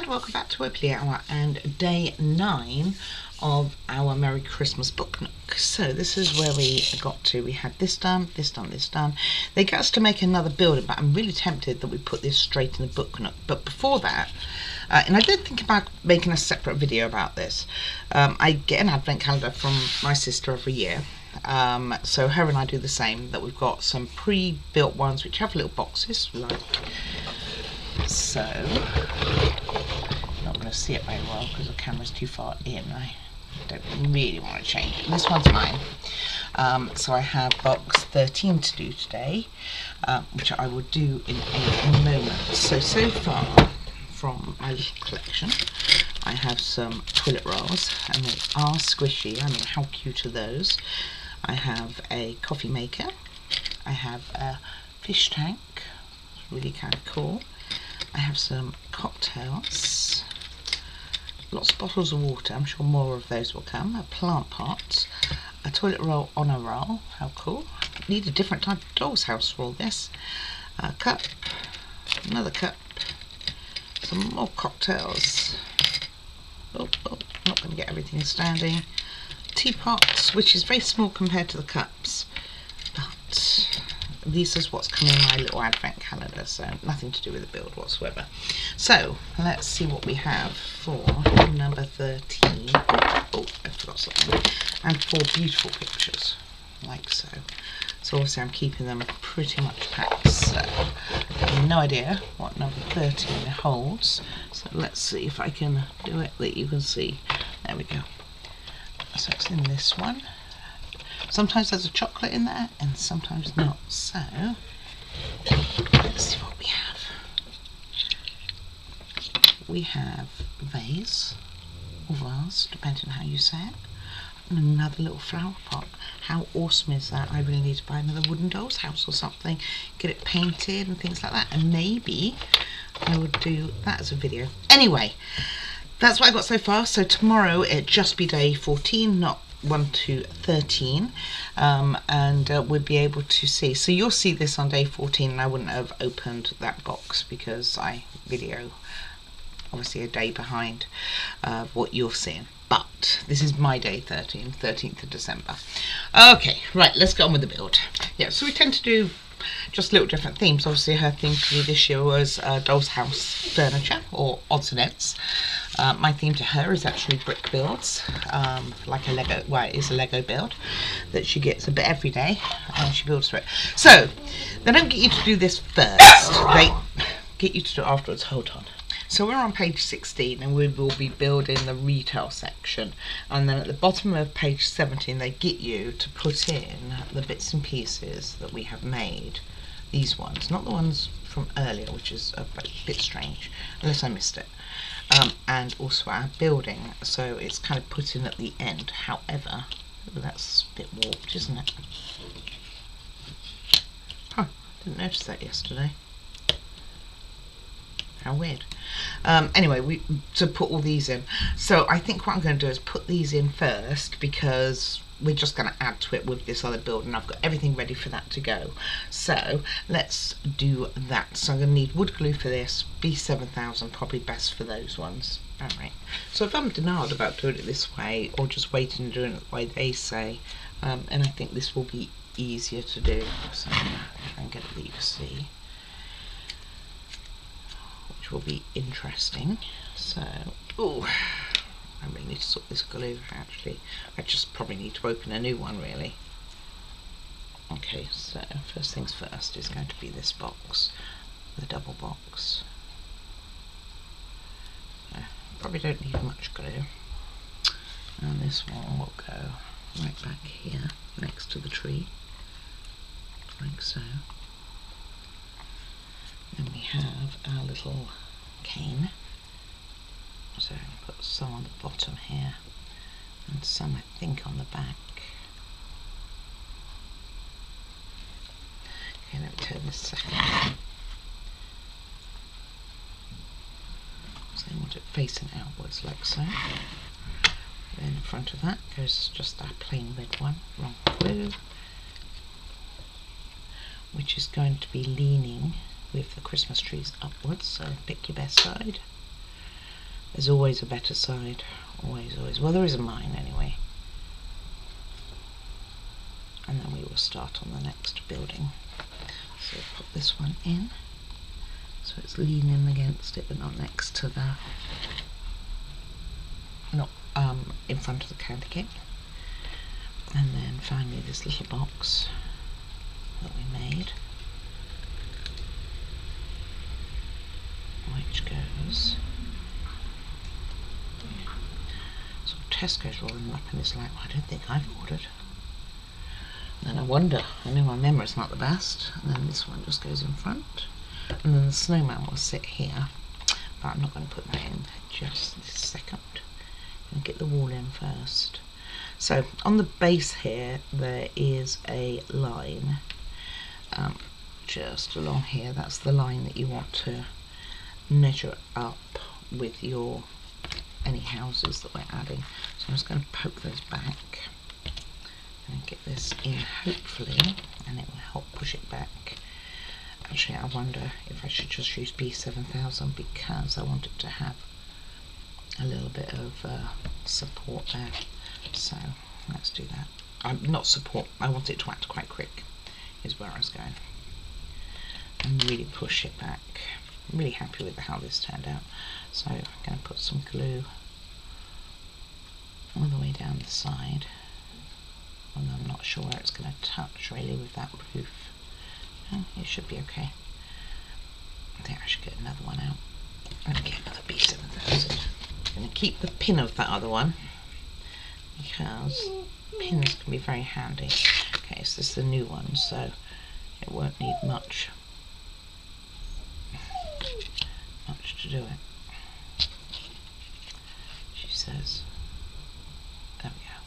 and welcome back to Wobbly Hour and day 9 of our Merry Christmas book nook. So this is where we got to. We had this done, this done, this done. They get us to make another building, but I'm really tempted that we put this straight in the book nook. But before that, and I did think about making a separate video about this. I get an advent calendar from my sister every year. So her and I do the same, that we've got some pre-built ones which have little boxes like so. Not going to see it very well because the camera's too far in. I don't really want to change it. This one's mine. So I have box 13 to do today, which I will do in a moment. So far from my little collection, I have some toilet rolls, and they are squishy. I mean, how cute are those? I have a coffee maker. I have a fish tank. It's really kind of cool. I have some cocktails, lots of bottles of water, I'm sure more of those will come, a plant pot, a toilet roll on a roll, how cool. Need a different type of doll's house for all this. A cup, another cup, some more cocktails. Oh, not going to get everything standing. Teapot, which is very small compared to the cups, but this is what's come in my little advent calendar, so nothing to do with the build whatsoever. So let's see what we have for number 13. Oh, I forgot something. And 4 beautiful pictures, like so. So obviously I'm keeping them pretty much packed, so I have no idea what number 13 holds. So let's see if I can do it that you can see. There we go. So it's in this one. Sometimes there's a chocolate in there and sometimes not. So let's see what we have. We have vase or vase, depending on how you say it, and another little flower pot. How awesome is that? I really need to buy another wooden doll's house or something, get it painted and things like that, and maybe I would do that as a video. Anyway, that's what I got so far. So tomorrow it'll just be day 14, not 1 to 13, and we'll be able to see. So you'll see this on day 14, and I wouldn't have opened that box because I video obviously a day behind what you're seeing. But this is my day 13, 13th of December. Okay, right, let's get on with the build. Yeah, so we tend to do just little different themes. Obviously her theme for me this year was doll's house furniture, or odds and ends. My theme to her is actually brick builds, like a Lego, well, it is a Lego build that she gets a bit every day and she builds to it. So they don't get you to do this first, they get you to do it afterwards. Hold on. So we're on page 16 and we will be building the retail section, and then at the bottom of page 17 they get you to put in the bits and pieces that we have made. These ones, not the ones from earlier, which is a bit strange unless I missed it, and also our building, so it's kind of put in at the end. However, that's a bit warped, isn't it? Huh, didn't notice that yesterday. How weird. Anyway, to put all these in. So I think what I'm going to do is put these in first, because we're just going to add to it with this other build, and I've got everything ready for that to go. So let's do that. So I'm going to need wood glue for this, B7000, probably best for those ones. Alright, so if I'm denied about doing it this way or just waiting and doing it the way they say, and I think this will be easier to do. So I'm going to try and get it that you can see, which will be interesting. So, oh, I really need to sort this glue actually. I just probably need to open a new one really. Okay, so first things first is going to be this box, the double box. Probably don't need much glue. And this one will go right back here next to the tree, like so. Then we have our little cane, so I'm going to put some on the bottom here and some I think on the back. Okay, let me turn this second. So I want it facing outwards like so. Then in front of that goes just our plain red one, wrong glue, which is going to be leaning with the Christmas trees upwards, so pick your best side. There's always a better side. Always, always. Well, there is a mine anyway. And then we will start on the next building. So put this one in. So it's leaning against it, but not next to the, not in front of the candy cane. And then finally this little box that we made, which goes. So Tesco's rolling up and it's like, well, I don't think I've ordered. And then I wonder, I know my memory's not the best, and then this one just goes in front. And then the snowman will sit here, but I'm not going to put that in just this second. I'm going to get the wall in first. So on the base here there is a line just along here. That's the line that you want to measure up with your any houses that we're adding. So I'm just going to poke those back and get this in hopefully, and it will help push it back. Actually, I wonder if I should just use B7000 because I want it to have a little bit of support there. So let's do that. Not support, I want it to act quite quick, is where I was going. And really push it back. I'm really happy with how this turned out. So I'm going to put some glue all the way down the side. And I'm not sure where it's going to touch really with that roof. It should be okay. I think I should get another one out. And get another B7000. I'm going to keep the pin of that other one because pins can be very handy. Okay, so this is the new one, so it won't need much to do it. She says. There we go.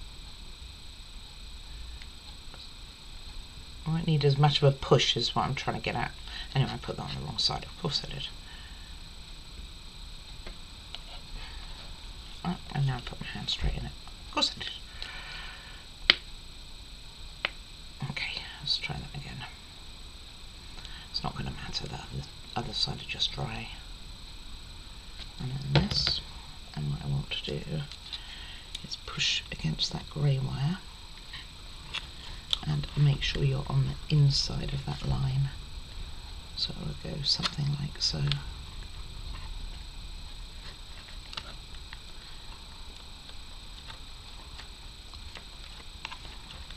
I won't need as much of a push as what I'm trying to get at. Anyway, I put that on the wrong side. Of course I did. Oh, and now I put my hand straight in it. Of course I did. Okay, let's try that again. It's not going to matter that the other side is just dry. And then this. And what I want to do is push against that grey wire and make sure you're on the inside of that line. So it will go something like so.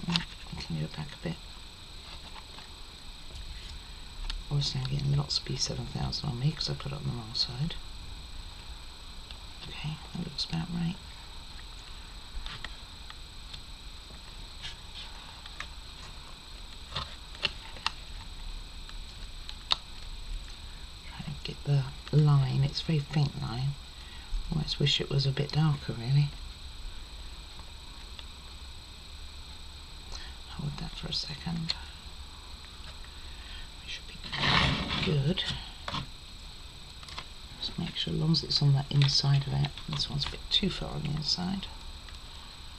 You can go back a bit. Obviously I'm getting lots of B7000 on me because I put it on the wrong side. Okay, that looks about right. Trying to get the line, it's a very faint line. Almost wish it was a bit darker really. Hold that for a second. It should be good. Just make sure as long as it's on the inside of it. This one's a bit too far on the inside.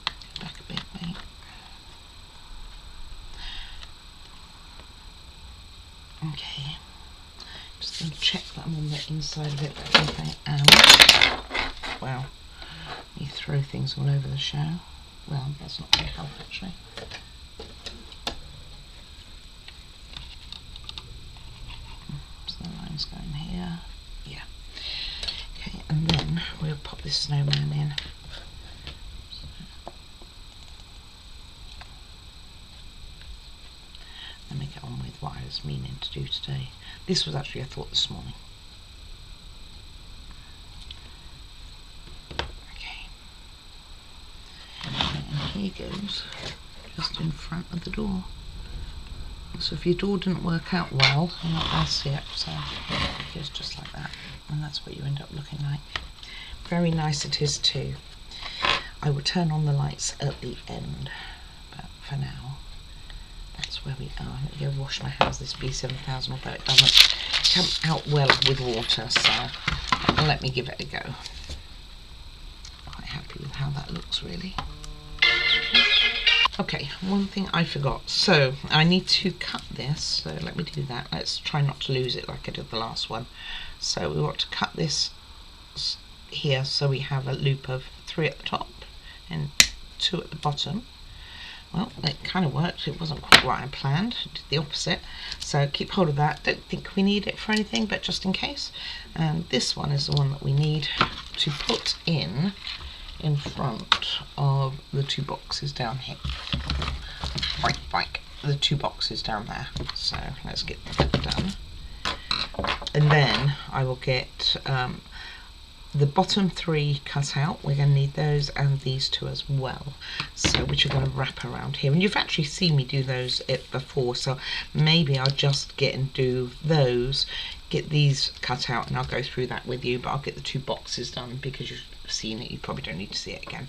Go back a bit, mate. Okay. Just going to check that I'm on the inside of it, but I think I am. Wow. You throw things all over the show. Well, that's not going to help actually. So the line's going here. Yeah. Okay, and then we'll pop this snowman in. Let me get on with what I was meaning to do today. This was actually a thought this morning. Okay. And here goes, just in front of the door. So if your door didn't work out well, you're not going to see it, so it goes just like that. And that's what you end up looking like. Very nice it is too. I will turn on the lights at the end, but for now, that's where we are. Let me go wash my hands. This B7000, although it doesn't come out well with water, so let me give it a go. Quite happy with how that looks really. Okay, one thing I forgot. So I need to cut this, so let me do that. Let's try not to lose it like I did the last one. So we want to cut this here, so we have a loop of 3 at the top and 2 at the bottom. Well, it kind of worked. It wasn't quite what I planned. I did the opposite. So keep hold of that. Don't think we need it for anything, but just in case. And this one is the one that we need to put in front of the 2 boxes down here. Right, the 2 boxes down there. So let's get that done. And then I will get the bottom 3 cut out. We're going to need those and these 2 as well, so which are going to wrap around here. And you've actually seen me do those before, so maybe I'll just get and do those, get these cut out, and I'll go through that with you. But I'll get the 2 boxes done because you've seen it. You probably don't need to see it again.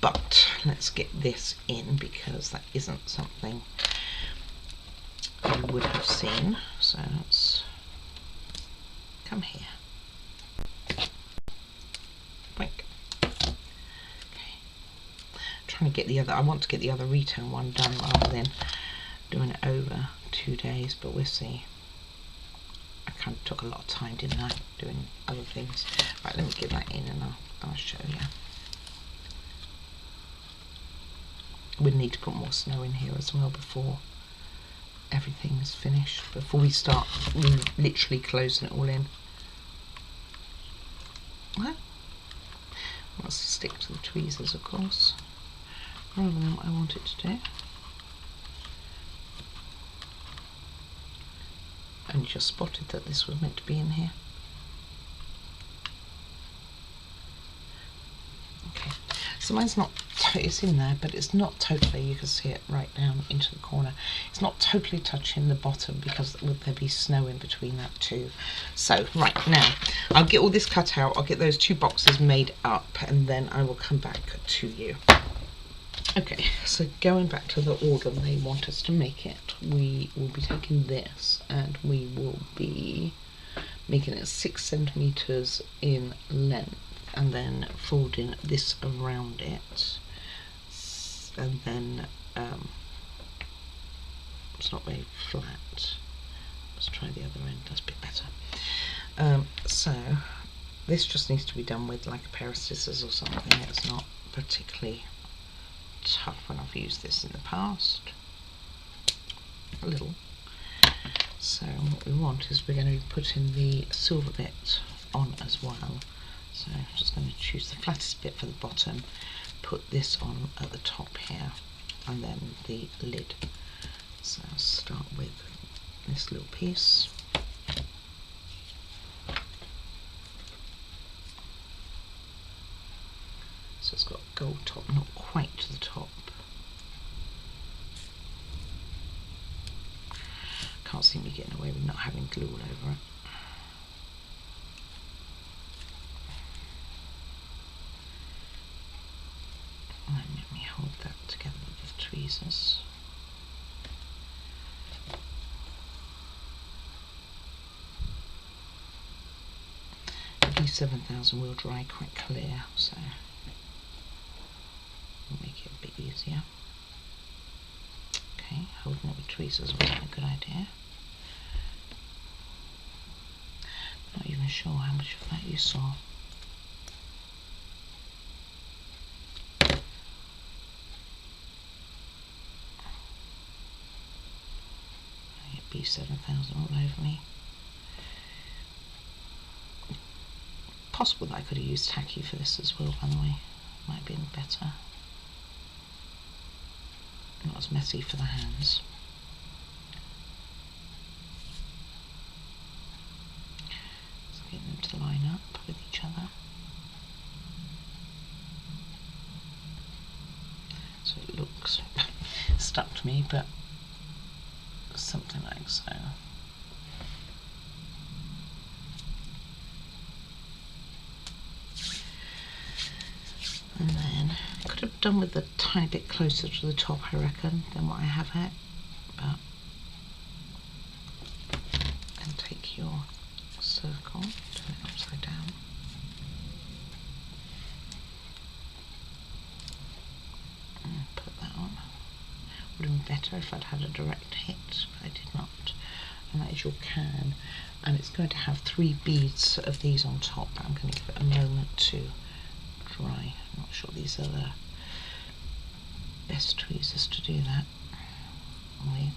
But let's get this in because that isn't something you would have seen. So let's come here. Wink. Okay. Trying to get the other. I want to get the other return one done rather than doing it over 2 days, but we'll see. I kind of took a lot of time, didn't I, doing other things. Right, let me get that in and I'll show you. We need to put more snow in here as well before everything's finished, before we start literally closing it all in. What? Let's stick to the tweezers, of course, rather than what I want it to do. And just spotted that this was meant to be in here. Okay, so mine's not, it's in there, but it's not totally, you can see it right down into the corner. It's not totally touching the bottom because would there be snow in between that too. So right now, I'll get all this cut out, I'll get those 2 boxes made up, and then I will come back to you. Okay, so going back to the order they want us to make it, we will be taking this and we will be making it 6 centimeters in length, and then folding this around it, and then it's not very flat. Let's try the other end, that's a bit better. So this just needs to be done with like a pair of scissors or something. It's not particularly tough when I've used this in the past, a little. So what we want is we're going to be putting the silver bit on as well. So I'm just going to choose the flattest bit for the bottom, put this on at the top here, and then the lid. So I'll start with this little piece. So it's got a gold top, not quite to the top. Can't see me getting away with not having glue all over it. And then let me hold that together with the tweezers. These 7,000 will dry quite clear, so we'll make it a bit easier. Okay, holding it with tweezers wasn't a good idea. Not even sure how much of that you saw. I get B7000 all over me. Possible that I could have used tacky for this as well, by the way. Might have been better. Not as messy for the hands. So getting them to line up with each other. So it looks stuck to me, but something like so. And then I could have done with a tiny bit closer to the top, I reckon, than what I have it. But and take your circle, turn it upside down. And put that on. Would have been better if I'd had a direct hit, but I did not. And that is your can. And it's going to have 3 beads of these on top. I'm going to give it a moment to dry. I'm not sure these are the best tweezers to do that with.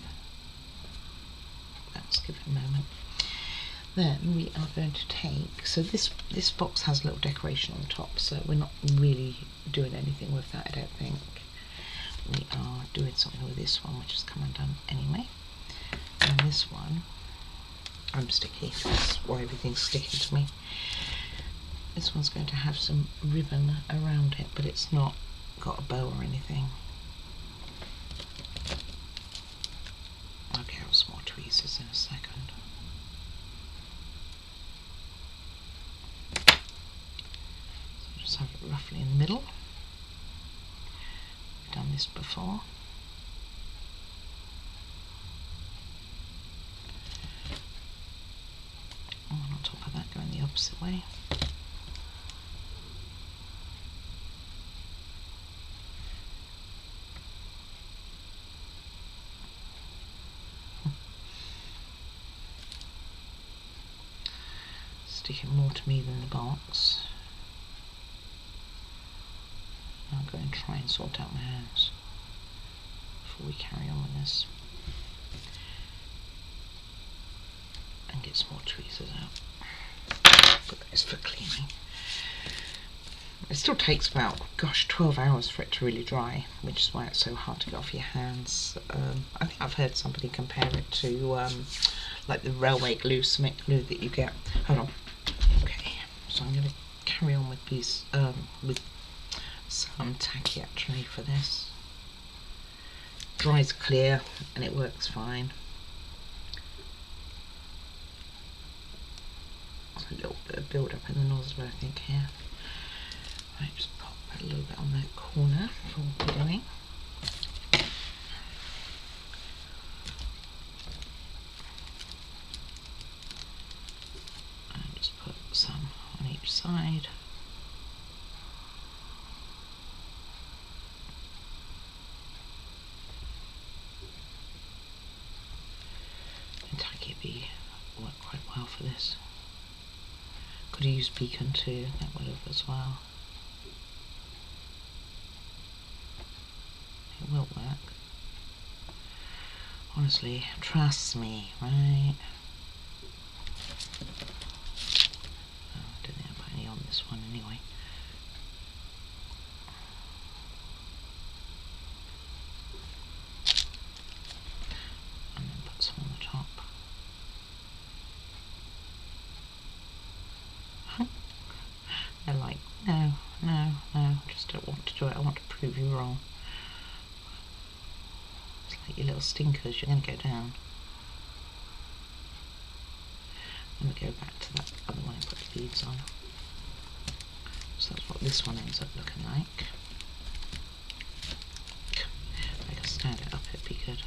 Let's give it a moment. Then we are going to take, so this box has a little decoration on top, so we're not really doing anything with that, I don't think. We are doing something with this one, which has come undone anyway. And this one, I'm sticky, that's why everything's sticking to me. This one's going to have some ribbon around it, but it's not got a bow or anything. I'll get out some more tweezers in a second. So just have it roughly in the middle. We've done this before. And on top of that, going the opposite way. Sticking more to me than the box. I'm going to try and sort out my hands before we carry on with this. And get some more tweezers out. Put those for cleaning. It still takes about, gosh, 12 hours for it to really dry, which is why it's so hard to get off your hands. I think I've heard somebody compare it to like the railway glue, cement glue that you get. Hold on. Okay, so I'm going to carry on with these, with some tacky actually for this. Dries clear and it works fine. A little bit of build up in the nozzle I think here. Right, just pop a little bit on the corner for what we're doing. And just put some on each side. And tacky work quite well for this. Could have used beacon too, that would have as well. It will work. Honestly, trust me, right? Oh, I don't think I put any on this one anyway. And then put some on the top. They're like, no, I just don't want to do it. I want to prove you wrong. It's like your little stinkers, you're going to go down. Let me go back to that other one and put the beads on. So that's what this one ends up looking like. If I can stand it up, it'd be good.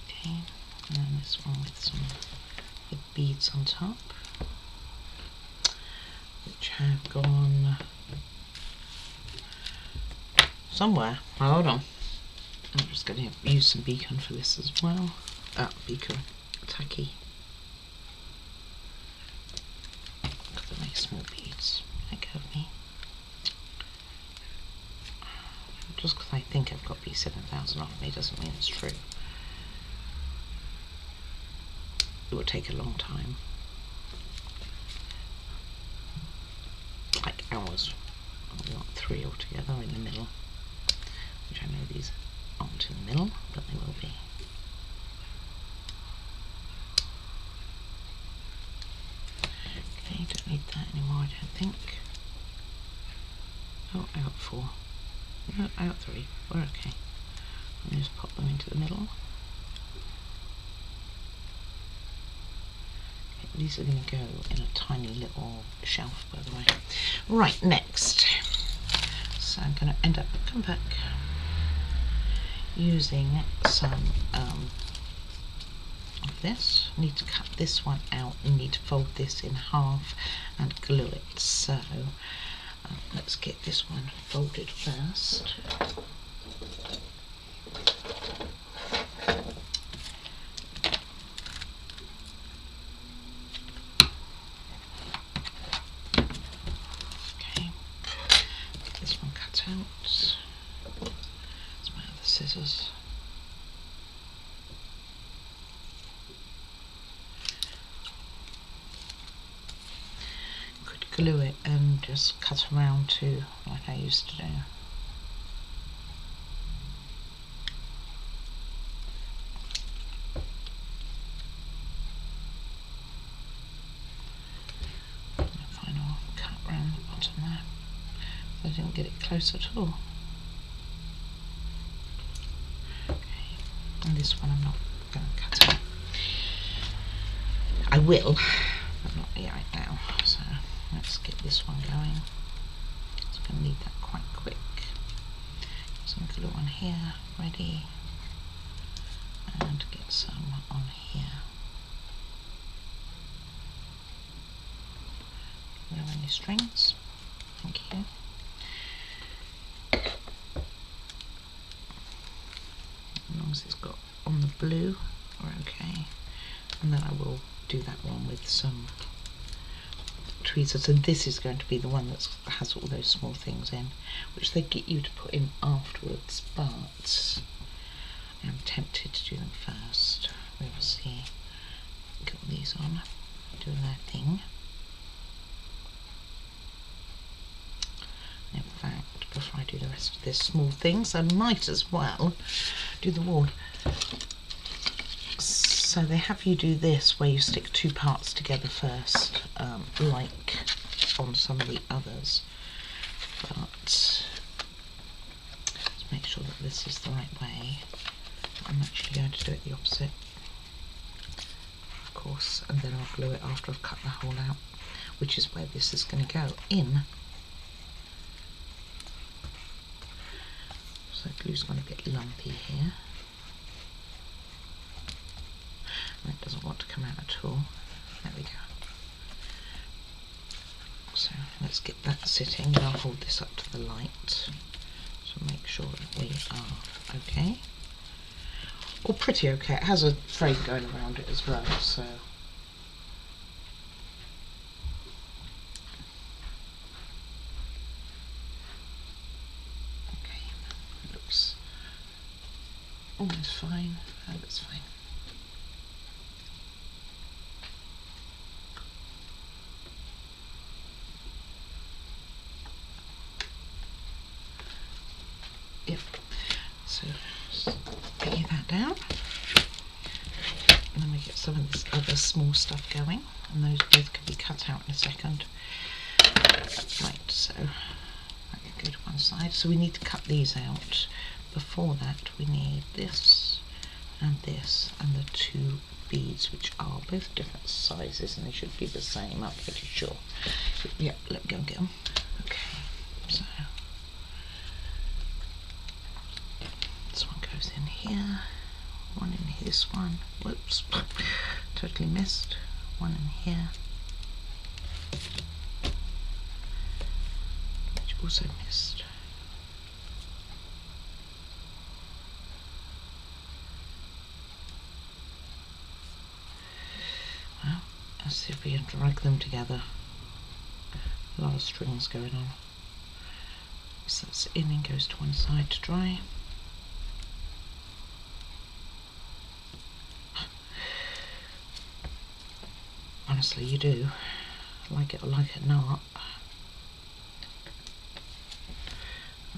Okay, and then this one with some with beads on top, which have gone somewhere. Hold on. I'm just going to use some beacon for this as well. Beacon, tacky. Look at the nice small beads. Let go of me. Just because I think I've got B7000 off me doesn't mean it's true. It will take a long time. Like hours. We want 3 altogether in the middle. Which I know these aren't in the middle, but they will be. Okay, don't need that anymore, I don't think. Oh, I got 4. No, I got 3. We're okay. Let me just pop them into the middle. Okay, these are going to go in a tiny little shelf, by the way. Right, next. So I'm going to end up come back using some of this. I need to cut this one out and need to fold this in half and glue it. So let's get this one folded first. glue it and just cut around too, like I used to do. Final cut around the bottom there. So I didn't get it close at all. Okay. And this one I'm not going to cut out. I will, but not right now. So let's get this one going. It's going to need that quite quick. Some glue on here, ready, and get some on here. Glue any strings. Thank you. As long as it's got on the blue, we're okay. And then I will do that one with some tweezers, and this is going to be the one that has all those small things in, which they get you to put in afterwards, but I'm tempted to do them first. We will see. Got these on, doing their thing. In fact, before I do the rest of this small things, I might as well do the wall. So they have you do this where you stick two parts together first, like on some of the others, but let's make sure that this is the right way. I'm actually going to do it the opposite, of course, and then I'll glue it after I've cut the hole out, which is where this is going to go in. So glue's going to get lumpy here. It doesn't want to come out at all. There we go. So let's get that sitting, and I'll hold this up to the light to make sure that we are okay. Or pretty okay. It has a frame going around it as well, so. Okay, it looks almost fine. That looks fine. Yep, so just lay that down, and then we get some of this other small stuff going, and those both can be cut out in a second. Right, so that can go to one side. So we need to cut these out. Before that we need this and the two beads, which are both different sizes, and they should be the same, I'm pretty sure. Yep, let me go and get them. Okay, so this one goes in here, one in this one, whoops, totally missed, one in here, which also missed. Well, let's see if we can drag them together. A lot of strings going on. So that's in and goes to one side to dry. Honestly, you do. Like it or like it not.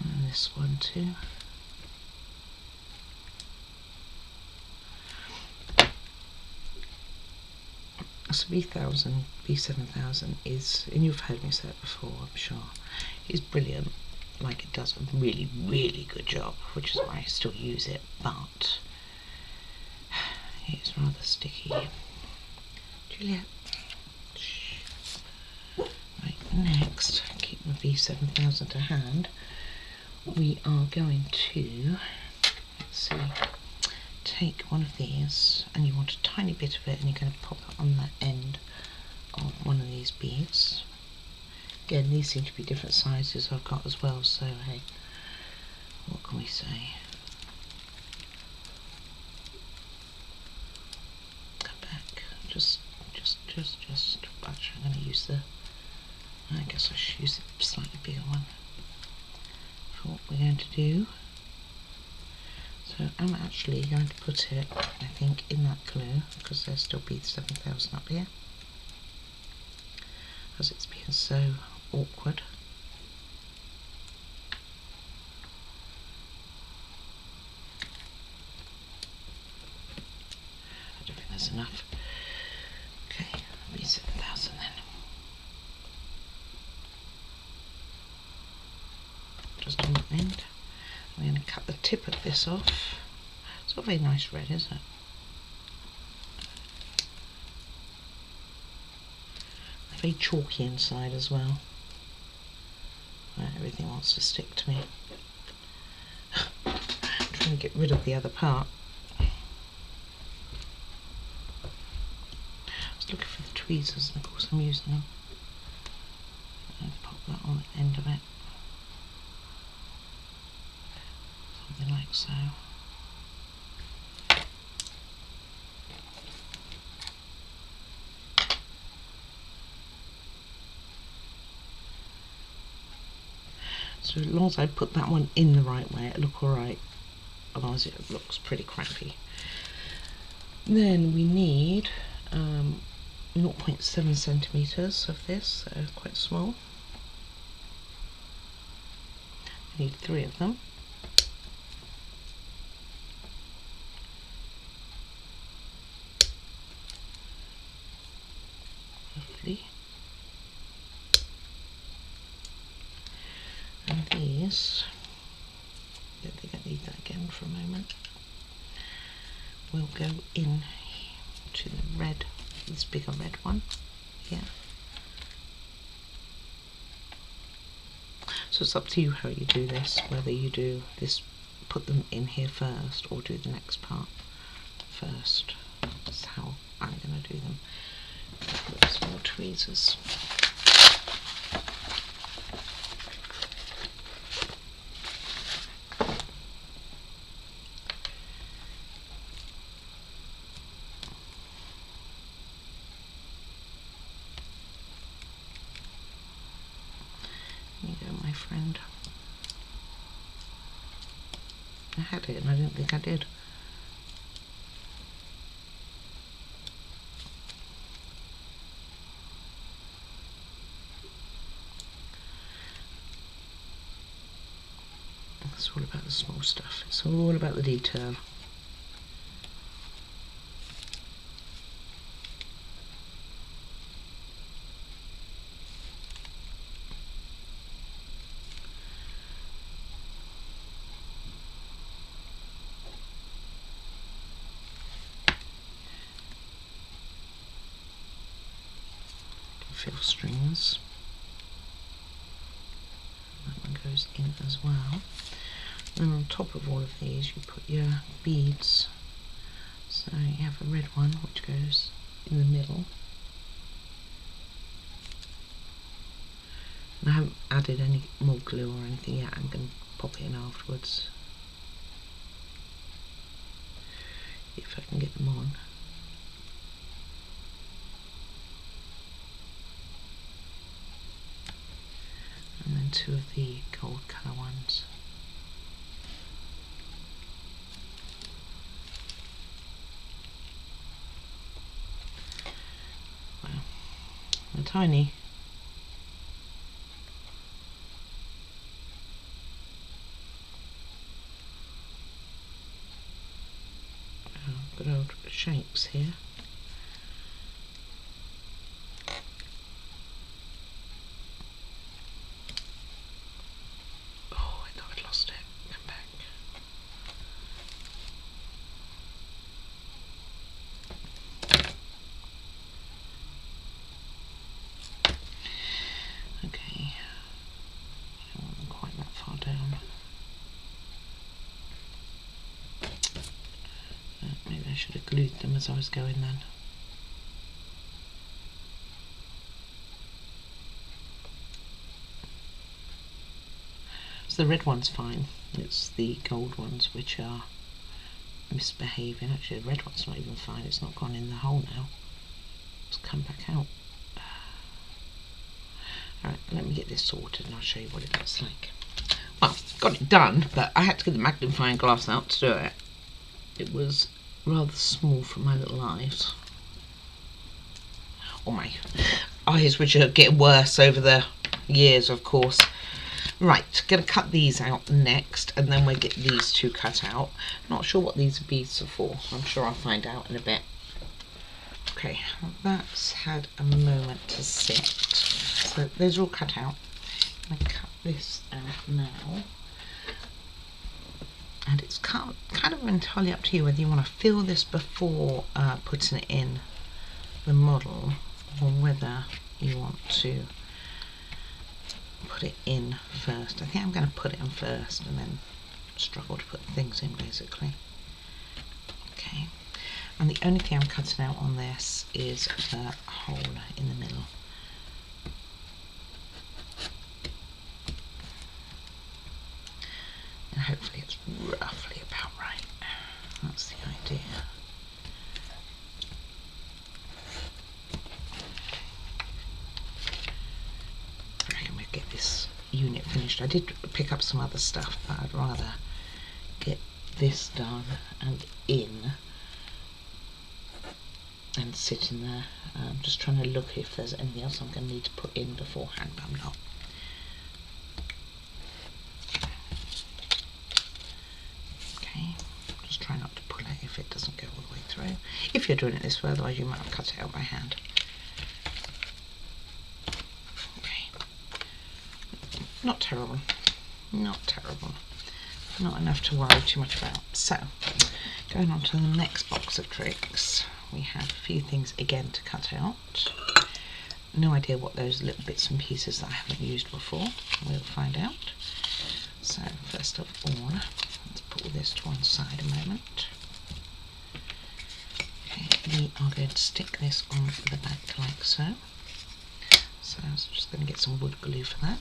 And this one too. So B7000 is, and you've heard me say it before, I'm sure, is brilliant. Like, it does a really, really good job, which is why I still use it, but it's rather sticky. Juliet. Right, next, keep the B7000 to hand. We are going to, let's see, take one of these, and you want a tiny bit of it, and you're going to pop it on the end of one of these beads. Again, these seem to be different sizes I've got as well, so hey, what can we say? Come back, just, actually I'm going to use I guess I should use a slightly bigger one for what we're going to do. So I'm actually going to put it, I think, in that glue, because there's still B7000 up here. because it's been so awkward. I don't think there's enough. Okay, maybe 7,000 then. Just on the end. I'm going to cut the tip of this off. It's not a very nice red, is it? Very chalky inside as well. Everything wants to stick to me. I'm trying to get rid of the other part. I was looking for the tweezers and of course I'm using them. And pop that on the end of it. Something like so. So as long as I put that one in the right way, it'll look alright. Otherwise it looks pretty crappy. Then we need 0.7 centimetres of this, so quite small. I need 3 of them. Lovely. And these, I don't think I need that again for a moment, will go in to the red, this bigger red one here. So it's up to you how you do this, whether you do this, put them in here first, or do the next part first. That's how I'm going to do them. Put some more tweezers. There you go, my friend. I had it and I didn't think I did. It's all about the small stuff. It's all about the detail. Fill strings. That one goes in as well. And on top of all of these you put your beads. So you have a red one which goes in the middle. And I haven't added any more glue or anything yet, I'm going to pop it in afterwards. If I can get them on. And then 2 of the gold colour ones. Wow, they're tiny. Good old shapes here. Oh, I thought I'd lost it. Come back. Okay. I don't want them quite that far down. Maybe I should have glued them as I was going then. So the red one's fine, it's the gold ones which are misbehaving. Actually the red one's not even fine, it's not gone in the hole now. It's come back out. Alright, let me get this sorted and I'll show you what it looks like. Well, got it done, but I had to get the magnifying glass out to do it. It was rather small for my little eyes. or my eyes, which are getting worse over the years, of course. Right, gonna cut these out next, and then we'll get these two cut out. Not sure what these beads are for. I'm sure I'll find out in a bit. Okay, that's had a moment to sit. So those are all cut out. I'm gonna cut this out now. And it's kind of entirely up to you whether you want to fill this before putting it in the model, or whether you want to put it in first. I think I'm going to put it in first and then struggle to put things in, basically. Okay, and the only thing I'm cutting out on this is the hole in the middle. And hopefully it's roughly about right. That's the idea. I reckon we'll get this unit finished. I did pick up some other stuff, but I'd rather get this done and in and sitting there. I'm just trying to look if there's anything else I'm going to need to put in beforehand, but I'm not. Just try not to pull it if it doesn't go all the way through. If you're doing it this way, otherwise you might have cut it out by hand. Okay. Not terrible. Not terrible. Not enough to worry too much about. So, going on to the next box of tricks, we have a few things again to cut out. No idea what those little bits and pieces that I haven't used before. We'll find out. So, first of all, let's put this to one side a moment. Okay, we are going to stick this on the back like so. So I'm just going to get some wood glue for that.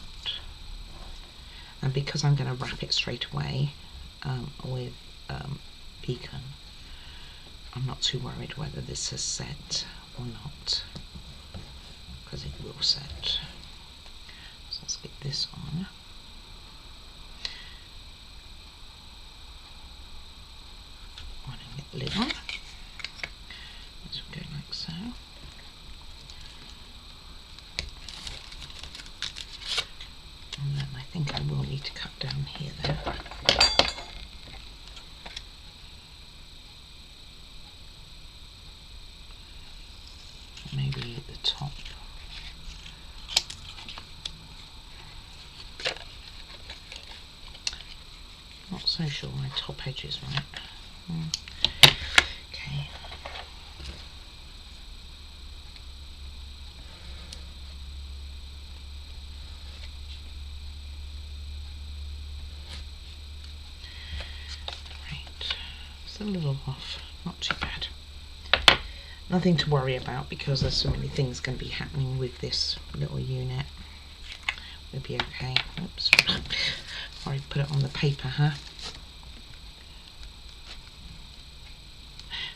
And because I'm going to wrap it straight away with beacon, I'm not too worried whether this is set or not, because it will set. So let's get this on. And get the lid on. This will go like so. And then I think I will need to cut down here though. Maybe at the top. Not so sure my top edge is right. Okay. Right. It's a little off. Not too bad. Nothing to worry about because there's so many things going to be happening with this little unit. We'll be okay. Oops. Sorry, put it on the paper, huh?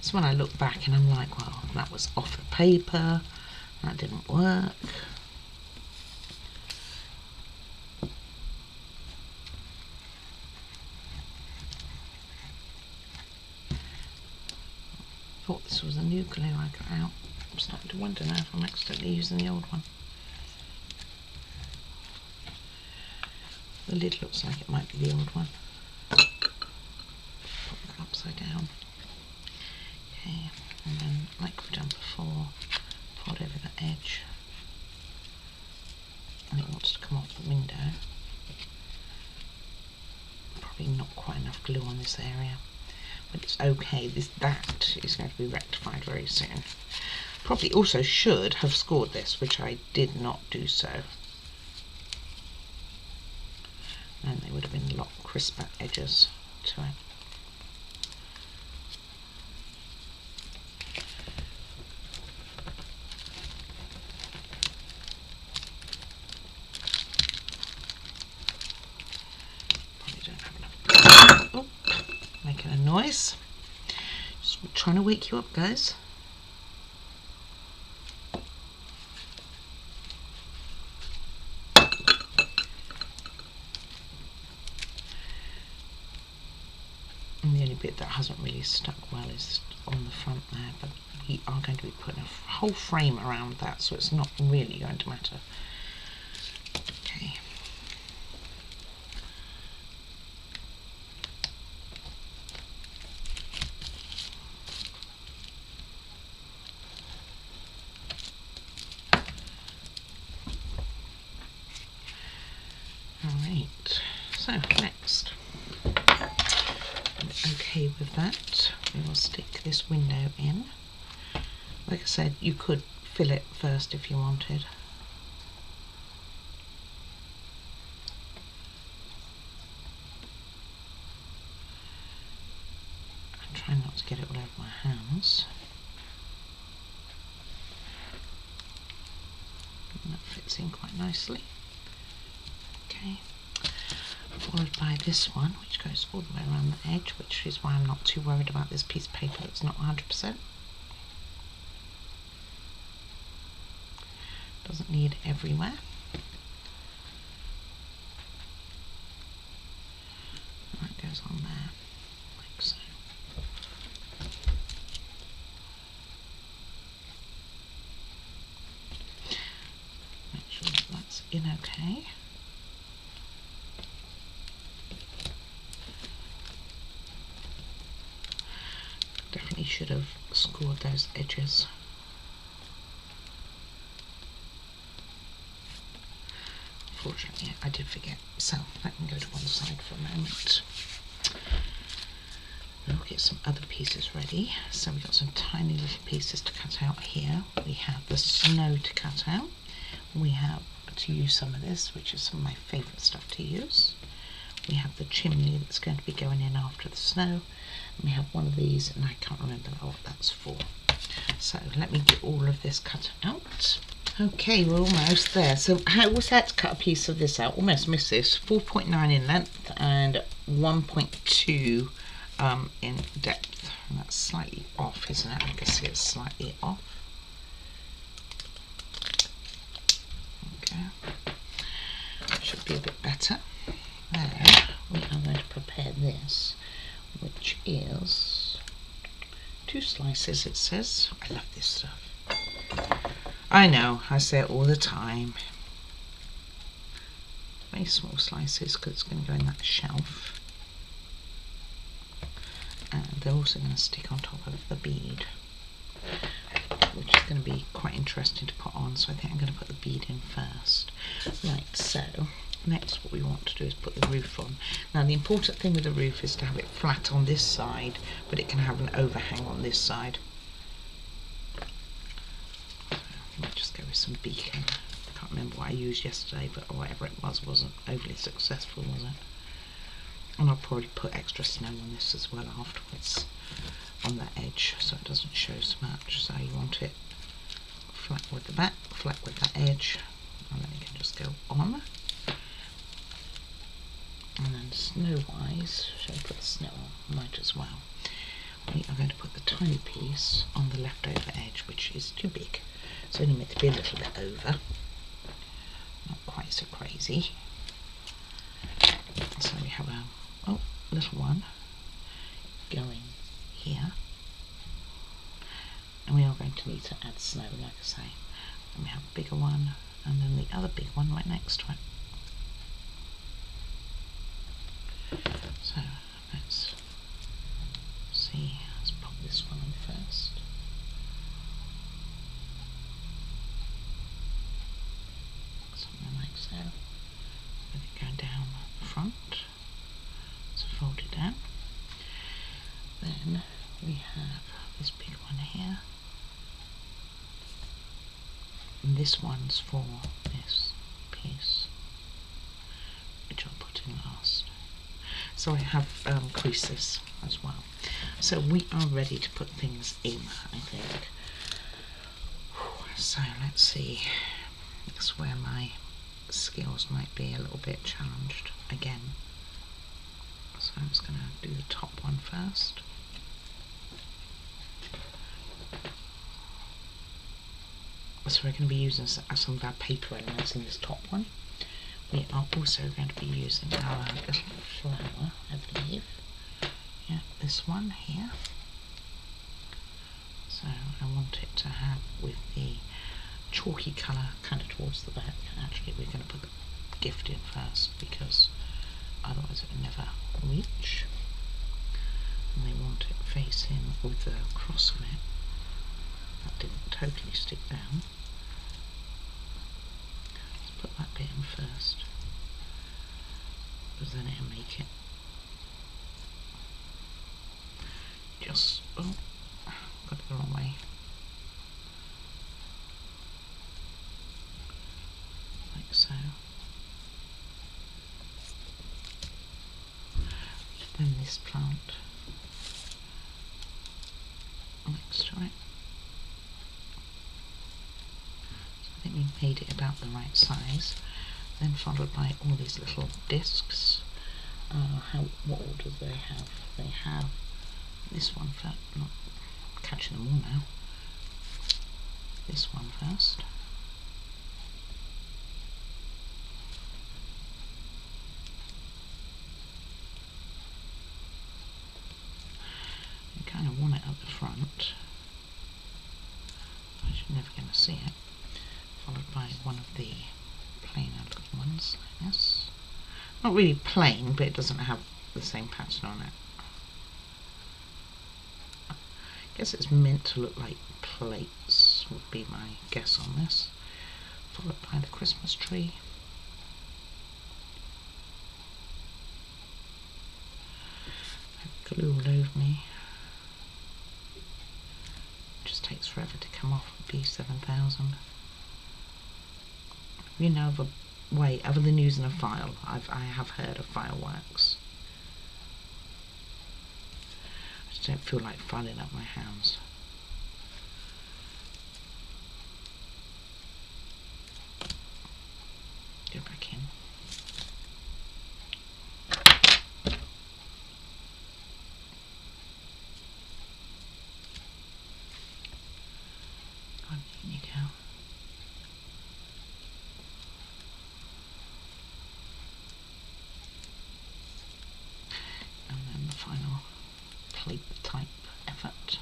So when I look back and I'm like, well, that was off the paper, that didn't work. Thought this was a new glue I got out. I'm starting to wonder now if I'm accidentally using the old one. The lid looks like it might be the old one. Put it upside down. Okay, and then like we've done before, pour it over the edge. And it wants to come off the window. Probably not quite enough glue on this area, but it's okay. That is going to be rectified very soon. Probably also should have scored this, which I did not do so. And they would have been a lot crisper edges to it. Probably don't have enough. Oh, making a noise. Just trying to wake you up, guys. And the only bit that hasn't really stuck well is on the front there, but we are going to be putting a whole frame around that, so it's not really going to matter. Okay. Alright, so next, okay with that, we will stick this window in. Like I said, you could fill it first if you wanted. I'm trying not to get it all over my hands. And that fits in quite nicely. Okay, followed by this one, which goes all the way around the edge, which is why I'm not too worried about this piece of paper that's not 100%. Doesn't need everywhere. That goes on there, like so. Make sure that that's in okay. Definitely should have scored those edges. Unfortunately, I did forget, so that can go to one side for a moment. We'll get some other pieces ready. So we've got some tiny little pieces to cut out here. We have the snow to cut out. We have to use some of this, which is some of my favourite stuff to use. We have the chimney that's going to be going in after the snow. And we have one of these, and I can't remember what that's for. So let me get all of this cut out. Okay, we're almost there. So how was that to cut a piece of this out? Almost missed this. 4.9 in length and 1.2 in depth. And that's slightly off, isn't it? I can see it's slightly off. Okay. Should be a bit better. Then we are going to prepare this, which is 2 slices, it says. I love this stuff. I know, I say it all the time. Very small slices because it's going to go in that shelf. And they're also going to stick on top of the bead, which is going to be quite interesting to put on, so I think I'm going to put the bead in first. Right, so next what we want to do is put the roof on. Now the important thing with the roof is to have it flat on this side, but it can have an overhang on this side. Might just go with some beacon. I can't remember what I used yesterday, but whatever it was wasn't overly successful, was it? And I'll probably put extra snow on this as well afterwards on the edge, so it doesn't show so much. So you want it flat with the back, flat with that edge, and then you can just go on. And then snow-wise, shall I put the snow on? Might as well. We are going to put the tiny piece on the leftover edge, which is too big. It's only meant to be a little bit over, not quite so crazy. So we have a little one going here, and we are going to need to add snow, like I say. And we have a bigger one, and then the other big one right next to it. So let's see, let's pop this one on first. Something like so. Let it go down the front. So fold it down. Then we have this big one here. And this one's for this piece, which I'll put in last. So I have creases as well. So we are ready to put things in, I think. So let's see. That's where my skills might be a little bit challenged again. So I'm just going to do the top one first. So we're going to be using some of our paper elements in this top one. We are also going to be using our little flower, I believe, get this one here. So I want it to have with the chalky colour kind of towards the back. Actually, we're going to put the gift in first because otherwise it will never reach. And they want it facing with the cross on it. That didn't totally stick down. Let's put that bit in first, because then it'll make it just, oh, got it the wrong way. Like so. Then this plant next to it. So I think we made it about the right size. Then followed by all these little discs. What order do they have? They have this one first. Not catching them all now. This one first. You kind of want it at the front. You're never going to see it. Followed by one of the plainer looking ones, like this. Not really plain, but it doesn't have the same pattern on it. I guess it's meant to look like plates, would be my guess on this. Followed by the Christmas tree. Glue all over me. It just takes forever to come off with B7000. You know of a way other than using a file. I have heard of fireworks. I just don't feel like filing up my hands. Go back in. On you go. And then the final plate type effort.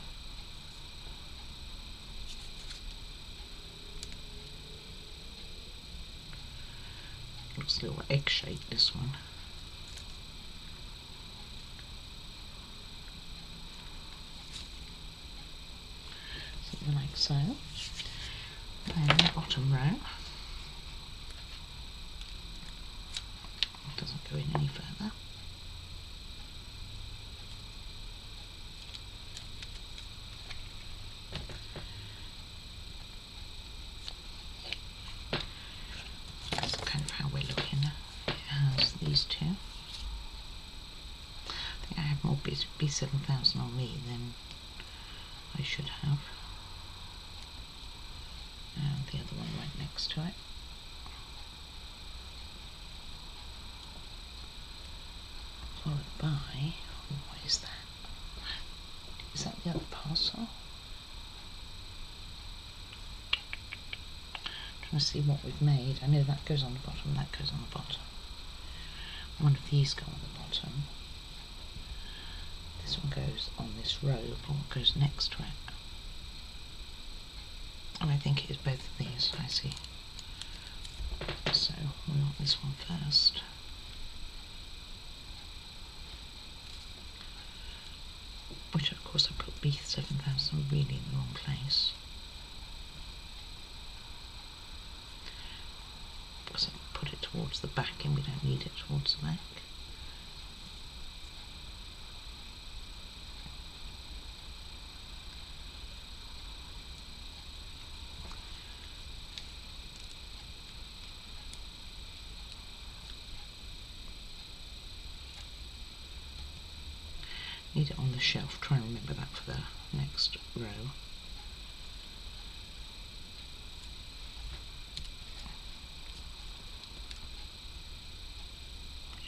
Looks a little egg-shaped, this one. Something like so. And the bottom row. It doesn't go in any further. That's kind of how we're looking. It has these two. I think I have more B7000 on me than I should have. And the other one right next to it. Followed by, what is that? Is that the other parcel? Trying to see what we've made. I know that goes on the bottom, that goes on the bottom. One of these go on the bottom. This one goes on this row, but what goes next to it? And I think it is both of these, I see. So we want this one first. Which of course I put B7000 really in the wrong place. Because I put it towards the back and we don't need it towards the back. Need it on the shelf, try and remember that for the next row.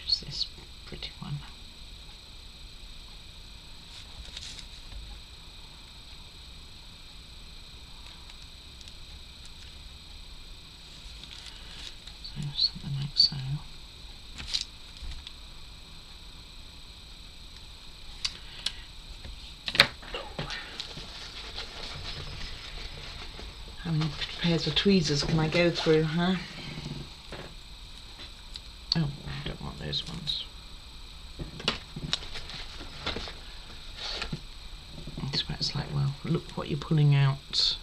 Just this pretty one. So something like so. How many pairs of tweezers can I go through, huh? Oh, I don't want those ones. That's where it's like, well, look what you're pulling out.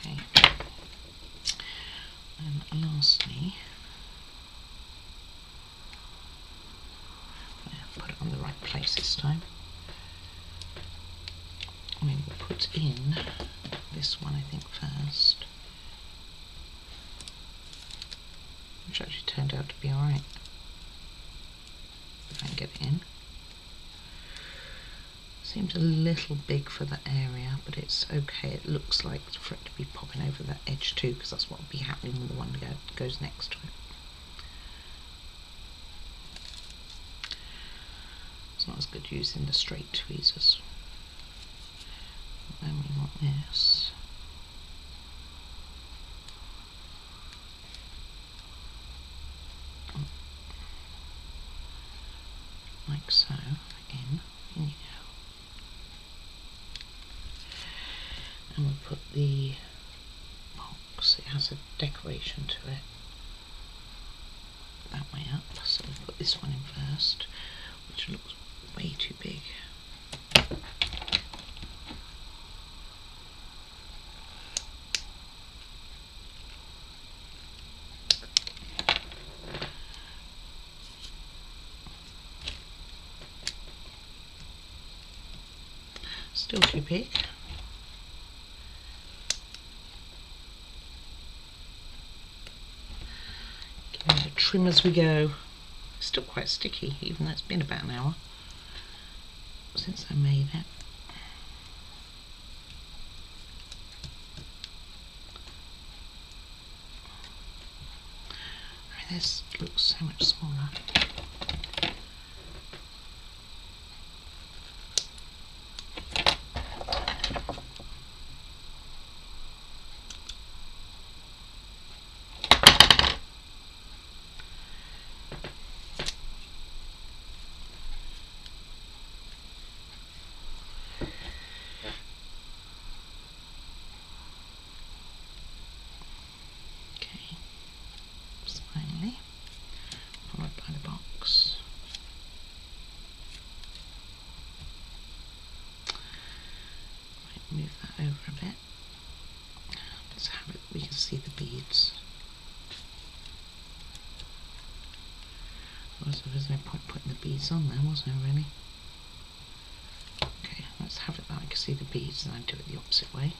Okay. And lastly, put it on the right place this time. I mean, we'll put in this one, I think, first, which actually turned out to be alright. If I can get it in. Seems a little big for the area, but it's okay. It looks like for it to be popping over that edge too, because that's what will be happening when the one goes next to it. It's not as good using the straight tweezers. Then we want this. Like so. In you go. And we'll put the box, it has a decoration to it, that way up, so we'll put this one in first, which looks way too big. Still too big. Trim as we go. Still quite sticky, even though it's been about an hour since I made it. I mean, this looks so much smaller. Followed by the box. Right, move that over a bit. Let's have it, we can see the beads. Otherwise there's no point putting the beads on there, was there really? Okay, let's have it that I can see the beads and I do it the opposite way.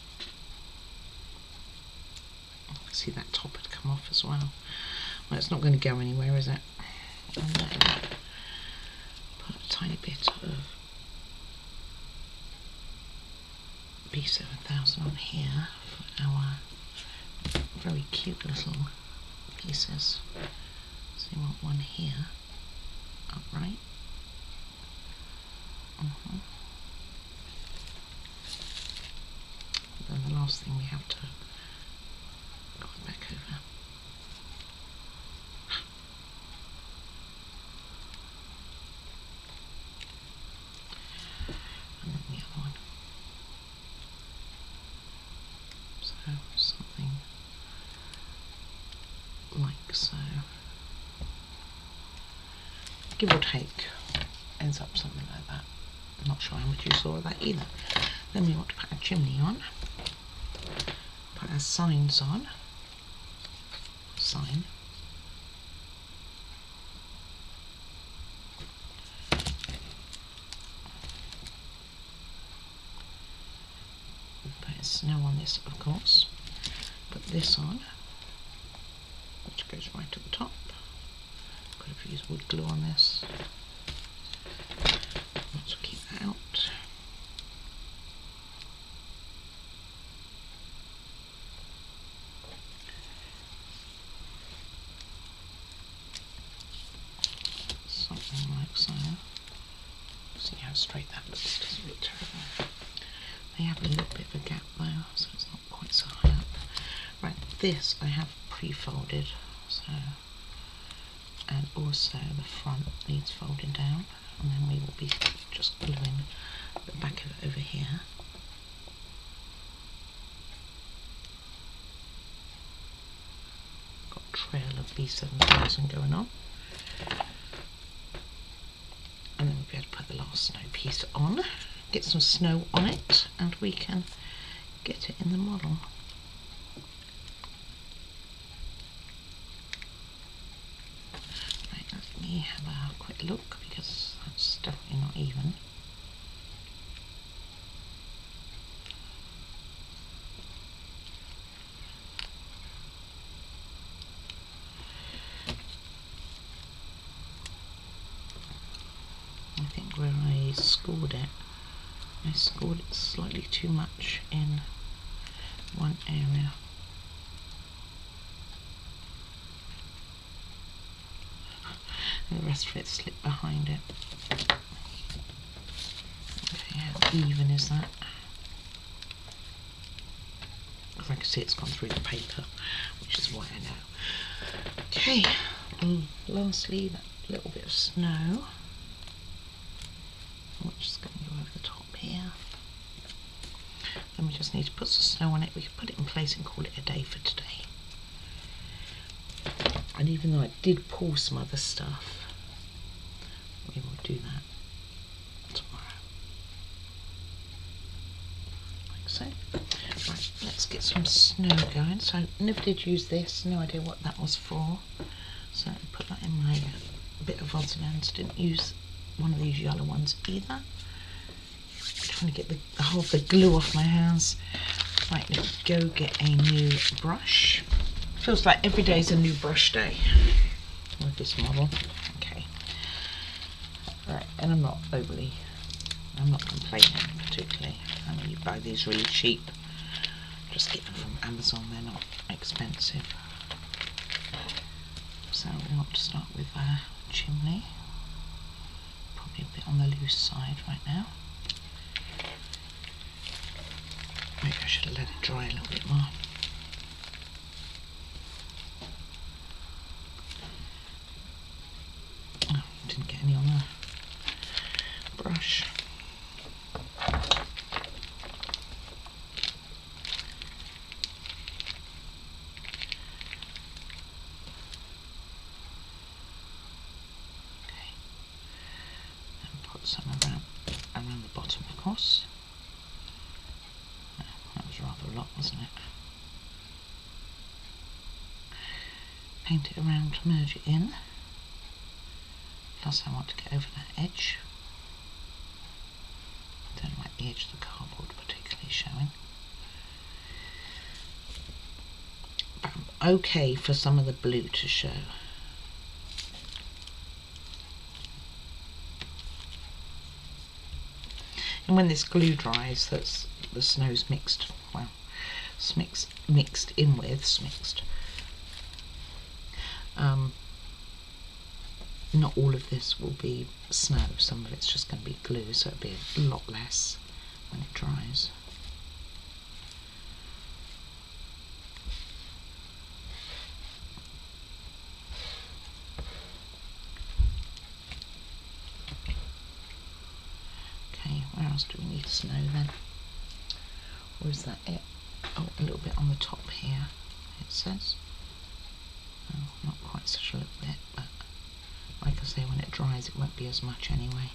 I can see that top had come off as well. Well, it's not going to go anywhere, is it? And then put a tiny bit of B7000 on here for our very cute little pieces. So you want one here, upright. Then the last thing we have to go back over. And then the other one. So something like so. Give or take, ends up something like that. I'm not sure how much you saw of that either. Then we want to put a chimney on. Put our signs on. Sign. Put snow on this, of course. Put this on, which goes right at the top. Could have used wood glue on this. Let's keep that out. Something like so. See how straight that looks, doesn't look terrible. we have a little bit of a gap though, so it's not quite so high up. Right, this I have pre-folded, so, and also the front needs folding down, and then we will be just gluing the back of it over here. Got a trail of B7000 going on. And then we'll be able to put the last snow piece on, get some snow on it, and we can get it in the model. Right, let me have a quick look because that's definitely not even. I think where I scored it slightly too much in one area. And the rest of it slipped behind it. Okay, how even is that? Because I can see it's gone through the paper, which is why I know. Okay, and lastly, that little bit of snow, which is going to go over the top here. Then we just need to put some snow on it. We can put it in place and call it a day for today. And even though I did pull some other stuff, we will do that tomorrow. Like so. Right, let's get some snow going. So I never did use this, no idea what that was for. So I put that in my bit of Vaseline. Didn't use one of these yellow ones either. Trying to get the whole of the glue off my hands. Right, let's go get a new brush. Feels like every day is a new brush day with this model. Okay. Right, and I'm not complaining particularly. I mean, you buy these really cheap. Just get them from Amazon, they're not expensive. So we want to start with a chimney. Probably a bit on the loose side right now. Maybe I should have let it dry a little bit more. Oh, didn't get any on the brush. Okay. And put some around the bottom, of course. That was rather a lot, wasn't it? Paint it around to merge it in. Plus I want to get over that edge. I don't like the edge of the cardboard particularly showing. But I'm okay for some of the blue to show. And when this glue dries, that's the snow's mixed, well, it's mixed in with, not all of this will be snow, some of it's just going to be glue, so it'll be a lot less when it dries. Okay, where else do we need snow then? Or is that it? Oh, a little bit on the top here, it says. Oh, not quite such a little bit, but like I say, when it dries it won't be as much anyway.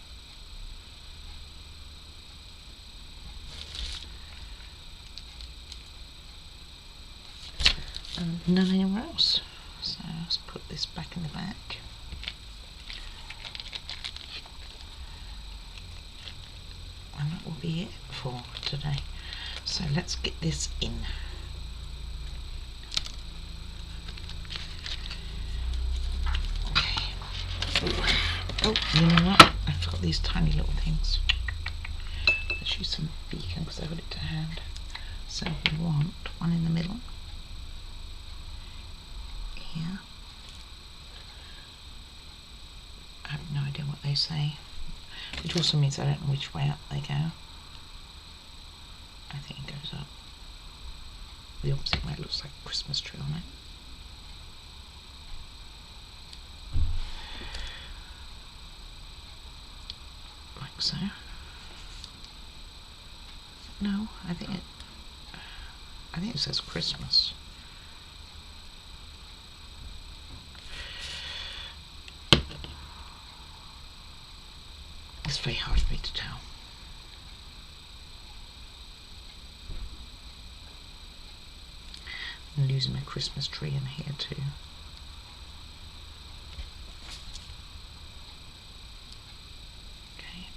And none anywhere else. So let's put this back in the back. And that will be it for today. So let's get this in. Oh, you know what? I forgot these tiny little things. Let's use some beacon because I hold it to hand. So we want one in the middle. Here. I have no idea what they say. Which also means I don't know which way up they go. I think it goes up the opposite way. It looks like a Christmas tree on it. Like so. No, I think it says Christmas. It's very hard for me to tell. I'm losing my Christmas tree in here too. Okay.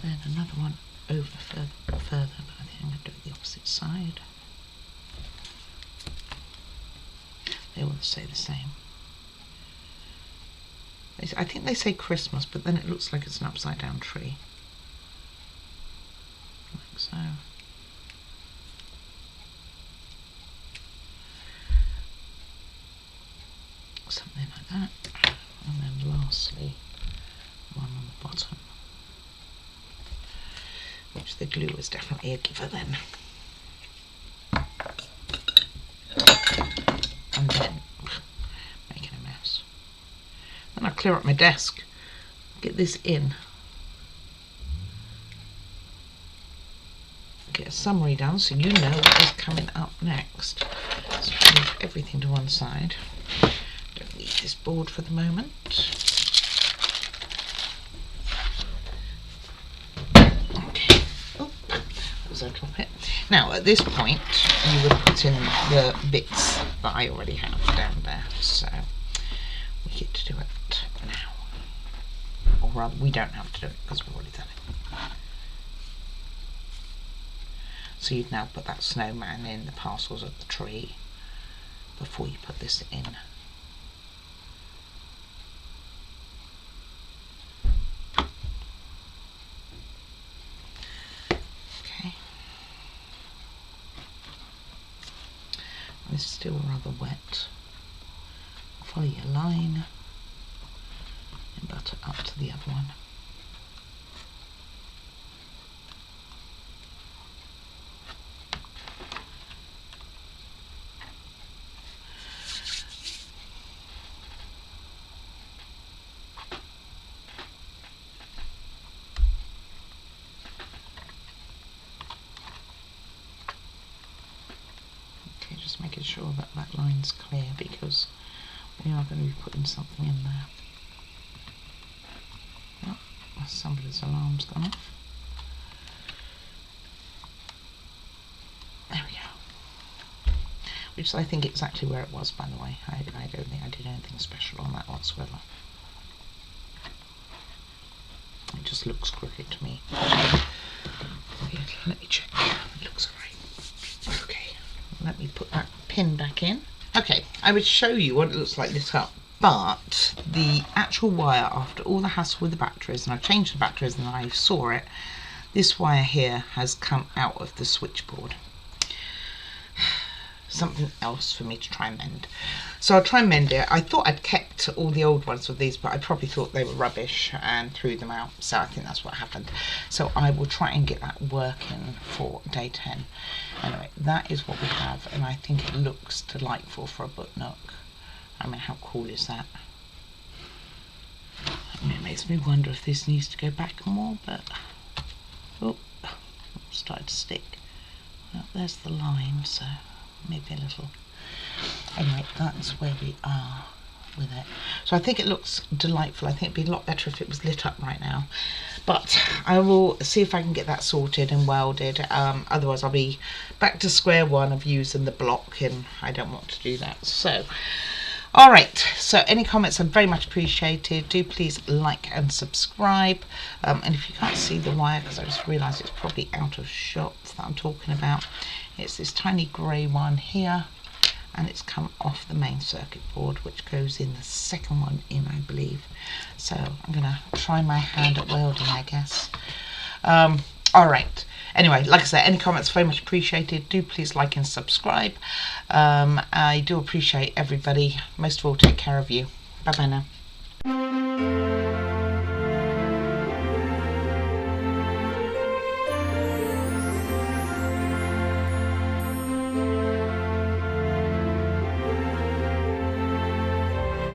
Then another one over further, but I think I'm going to do it the opposite side. They all say the same. I think they say Christmas, but then it looks like it's an upside down tree. Like so. Something like that. And then lastly, one on the bottom. Which the glue is definitely a giver then. And then making a mess. Then I clear up my desk, get this in, get a summary done so you know what is coming up next. So move everything to one side. Don't need this board for the moment. Okay. Oh, as I drop it. Now at this point you would put in the bits that I already have down there. So we get to do it now. Or rather, we don't have to do it because we've already done it. So you'd now put that snowman in the parcels of the tree before you put this in. Okay. This is still rather wet. Follow your line and butter up to the other one. Okay, just making sure that that line's clear because we are going to be putting something in there. Oh, somebody's alarm's gone off. There we go. Which I think exactly where it was, by the way. I don't think I did anything special on that whatsoever. It just looks crooked to me. Okay, let me check. It looks alright. Okay, let me put that pin back in. Okay, I would show you what it looks like lit up, but the actual wire, after all the hassle with the batteries, and I changed the batteries and I saw it, this wire here has come out of the switchboard. Something else for me to try and mend. So I'll try and mend it. I thought I'd kept all the old ones with these, but I probably thought they were rubbish and threw them out. So I think that's what happened. So I will try and get that working for day 10. Anyway, that is what we have, and I think it looks delightful for a book nook. I mean, how cool is that? I mean, it makes me wonder if this needs to go back more, but oh, it's started to stick. Well, there's the line, so maybe a little. Anyway, that's where we are with it. So I think it looks delightful. I think it'd be a lot better if it was lit up right now, but I will see if I can get that sorted and welded. Otherwise I'll be back to square one of using the block, and I don't want to do that. So alright, so any comments are very much appreciated. Do please like and subscribe, and if you can't see the wire, because I just realised it's probably out of shot that I'm talking about, it's this tiny grey one here, and it's come off the main circuit board, which goes in the second one in, I believe. So I'm going to try my hand at welding, I guess. Alright, anyway, like I said, any comments very much appreciated. Do please like and subscribe. I do appreciate everybody. Most of all, take care of you. Bye bye now.